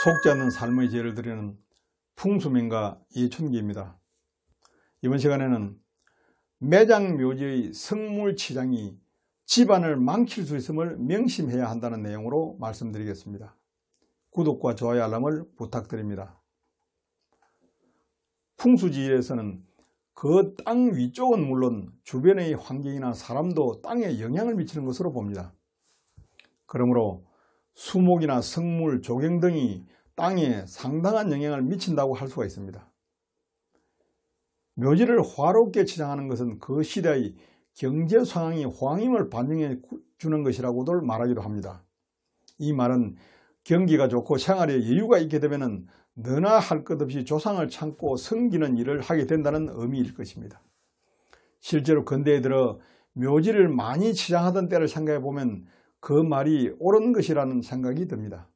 속지 않는 삶의 지혜를 드리는 풍수명가 이춘기입니다. 이번 시간에는 매장묘지의 성물치장이 집안을 망칠 수 있음을 명심해야 한다는 내용으로 말씀드리겠습니다. 구독과 좋아요 알람을 부탁드립니다. 풍수지혜에서는 그 땅 위쪽은 물론 주변의 환경이나 사람도 땅에 영향을 미치는 것으로 봅니다. 그러므로 수목이나 성물, 조경 등이 땅에 상당한 영향을 미친다고 할 수가 있습니다. 묘지를 화롭게 치장하는 것은 그 시대의 경제 상황이 호황임을 반영해 주는 것이라고도 말하기도 합니다. 이 말은 경기가 좋고 생활에 여유가 있게 되면 너나 할 것 없이 조상을 참고 섬기는 일을 하게 된다는 의미일 것입니다. 실제로 근대에 들어 묘지를 많이 치장하던 때를 생각해 보면 그 말이 옳은 것이라는 생각이 듭니다.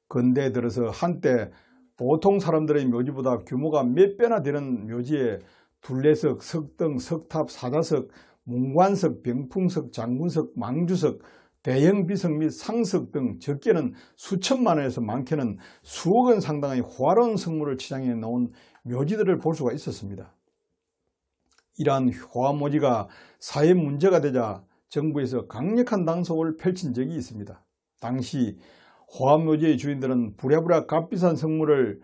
근대에 들어서 한때 보통 사람들의 묘지보다 규모가 몇 배나 되는 묘지에 둘레석, 석등, 석탑, 사자석, 문관석, 병풍석, 장군석, 망주석, 대형 비석 및 상석 등 적게는 수천만 원에서 많게는 수억 원 상당의 호화로운 성물을 치장해 놓은 묘지들을 볼 수가 있었습니다. 이러한 호화묘지가 사회 문제가 되자 정부에서 강력한 단속을 펼친 적이 있습니다. 당시 호화묘지의 주인들은 부랴부랴 값비싼 성물을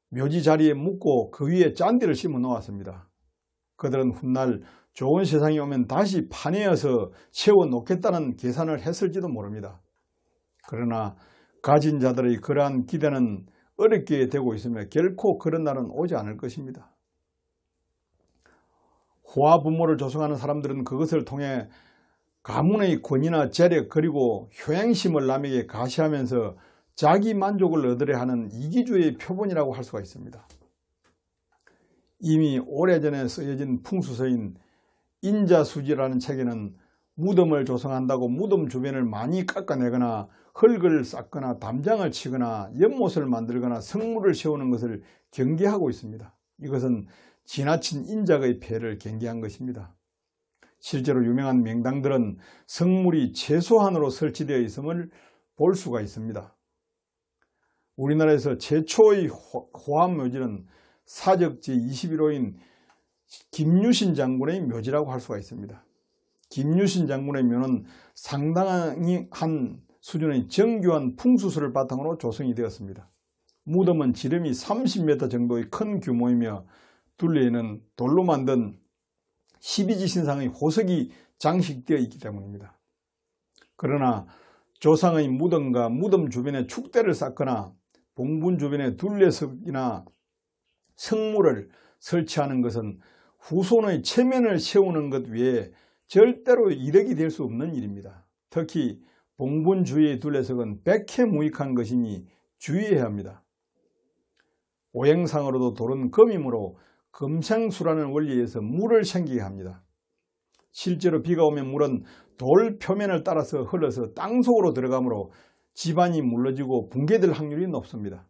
묘지 자리에 묻고 그 위에 짠디를 심어 놓았습니다. 그들은 훗날 좋은 세상이 오면 다시 파내어서 세워놓겠다는 계산을 했을지도 모릅니다. 그러나 가진 자들의 그러한 기대는 어렵게 되고 있으며 결코 그런 날은 오지 않을 것입니다. 호화 부모를 조성하는 사람들은 그것을 통해 가문의 권위나 재력 그리고 효행심을 남에게 가시하면서 자기 만족을 얻으려 하는 이기주의의 표본이라고 할 수가 있습니다. 이미 오래전에 쓰여진 풍수서인 인자수지라는 책에는 무덤을 조성한다고 무덤 주변을 많이 깎아내거나 흙을 쌓거나 담장을 치거나 연못을 만들거나 성물을 세우는 것을 경계하고 있습니다. 이것은 지나친 인작의 폐해를 경계한 것입니다. 실제로 유명한 명당들은 성물이 최소한으로 설치되어 있음을 볼 수가 있습니다. 우리나라에서 최초의 호암묘지는 사적 제21호인 김유신 장군의 묘지라고 할 수가 있습니다. 김유신 장군의 묘는 상당한 수준의 정교한 풍수술을 바탕으로 조성이 되었습니다. 무덤은 지름이 30m 정도의 큰 규모이며 둘레에는 돌로 만든 12지 신상의 호석이 장식되어 있기 때문입니다. 그러나 조상의 무덤과 무덤 주변에 축대를 쌓거나 봉분 주변에 둘레석이나 성물을 설치하는 것은 후손의 체면을 세우는 것 외에 절대로 이득이 될 수 없는 일입니다. 특히 봉분 주위의 둘레석은 백해무익한 것이니 주의해야 합니다. 오행상으로도 돌은 금이므로 금생수라는 원리에서 물을 생기게 합니다. 실제로 비가 오면 물은 돌 표면을 따라서 흘러서 땅속으로 들어가므로 집안이 물러지고 붕괴될 확률이 높습니다.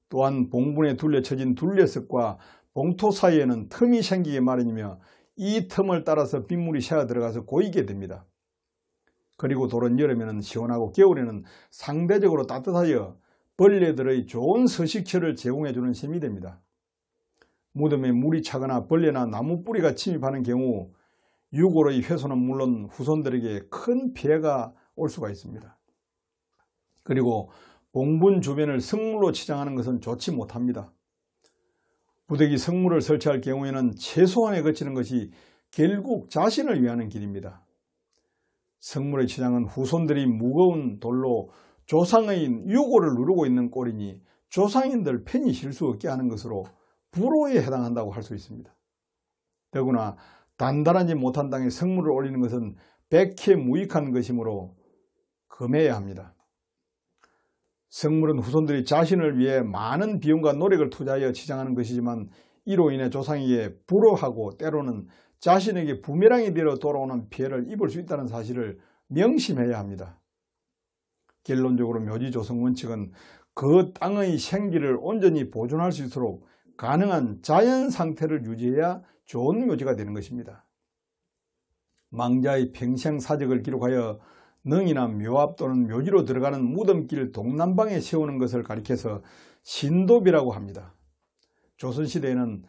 또한 봉분에 둘레쳐진 둘레석과 봉토 사이에는 틈이 생기게 마련이며 이 틈을 따라서 빗물이 새어 들어가서 고이게 됩니다. 그리고 돌은 여름에는 시원하고 겨울에는 상대적으로 따뜻하여 벌레들의 좋은 서식처를 제공해주는 셈이 됩니다. 무덤에 물이 차거나 벌레나 나무 뿌리가 침입하는 경우 유골의 훼손은 물론 후손들에게 큰 피해가 올 수가 있습니다. 그리고 봉분 주변을 성물로 치장하는 것은 좋지 못합니다. 부득이 성물을 설치할 경우에는 최소한에 그치는 것이 결국 자신을 위하는 길입니다. 성물의 치장은 후손들이 무거운 돌로 조상의 유골을 누르고 있는 꼴이니 조상인들 편히 쉴 수 없게 하는 것으로 불호에 해당한다고 할 수 있습니다. 더구나 단단하지 못한 땅에 성물을 올리는 것은 백해무익한 것이므로 금해야 합니다. 성물은 후손들이 자신을 위해 많은 비용과 노력을 투자하여 치장하는 것이지만 이로 인해 조상에게 불효하고 때로는 자신에게 부메랑이 되어 돌아오는 피해를 입을 수 있다는 사실을 명심해야 합니다. 결론적으로 묘지 조성 원칙은 그 땅의 생기를 온전히 보존할 수 있도록 가능한 자연 상태를 유지해야 좋은 묘지가 되는 것입니다. 망자의 평생 사적을 기록하여 능이나 묘합 또는 묘지로 들어가는 무덤길 동남방에 세우는 것을 가리켜서 신도비라고 합니다. 조선시대에는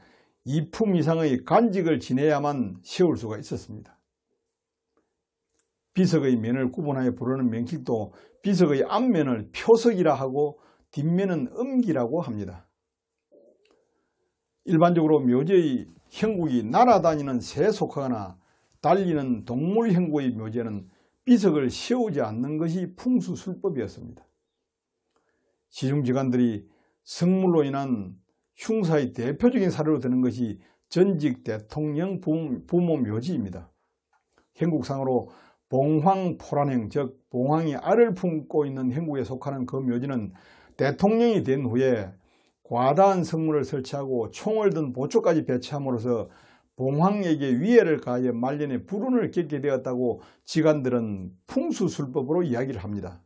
2품 이상의 간직을 지내야만 세울 수가 있었습니다. 비석의 면을 구분하여 부르는 명칭도 비석의 앞면을 표석이라 하고 뒷면은 음기라고 합니다. 일반적으로 묘지의 형국이 날아다니는 새에 속하거나 달리는 동물 형국의 묘지에는 비석을 세우지 않는 것이 풍수술법이었습니다. 시중지간들이 성물로 인한 흉사의 대표적인 사례로 드는 것이 전직 대통령 부모 묘지입니다. 형국상으로 봉황포란행, 즉 봉황이 알을 품고 있는 형국에 속하는 그 묘지는 대통령이 된 후에 과다한 성물을 설치하고 총을 든 보초까지 배치함으로써 봉황에게 위해를 가하여 말년에 불운을 겪게 되었다고 지간들은 풍수술법으로 이야기를 합니다.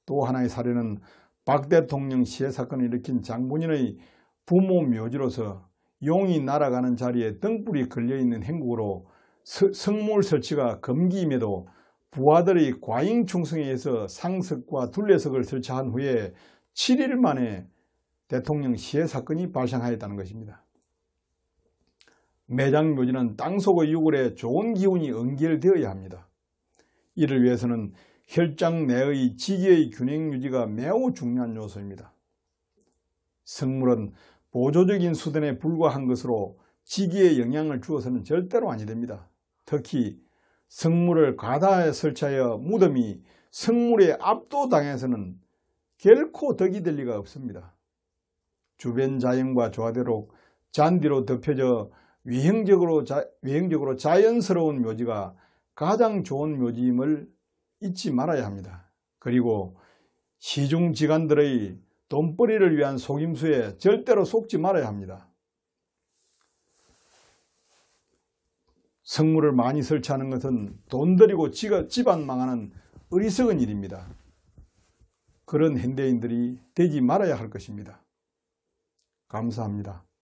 또 하나의 사례는 박 대통령 시해 사건을 일으킨 장본인의 부모 묘지로서 용이 날아가는 자리에 등불이 걸려있는 행국으로 성물 설치가 금기임에도 부하들의 과잉 충성에 의해서 상석과 둘레석을 설치한 후에 7일 만에 대통령 시해 사건이 발생하였다는 것입니다. 매장묘지는 땅속의 유골에 좋은 기운이 연결되어야 합니다. 이를 위해서는 혈장 내의 지기의 균형 유지가 매우 중요한 요소입니다. 성물은 보조적인 수단에 불과한 것으로 지기에 영향을 주어서는 절대로 아니 됩니다. 특히 성물을 과다하게 설치하여 무덤이 성물에 압도당해서는 결코 덕이 될 리가 없습니다. 주변 자연과 조화대로 잔디로 덮여져 외형적으로 자연스러운 묘지가 가장 좋은 묘지임을 잊지 말아야 합니다. 그리고 시중지간들의 돈벌이를 위한 속임수에 절대로 속지 말아야 합니다. 성물을 많이 설치하는 것은 돈 들이고 집안 망하는 어리석은 일입니다. 그런 현대인들이 되지 말아야 할 것입니다. 감사합니다.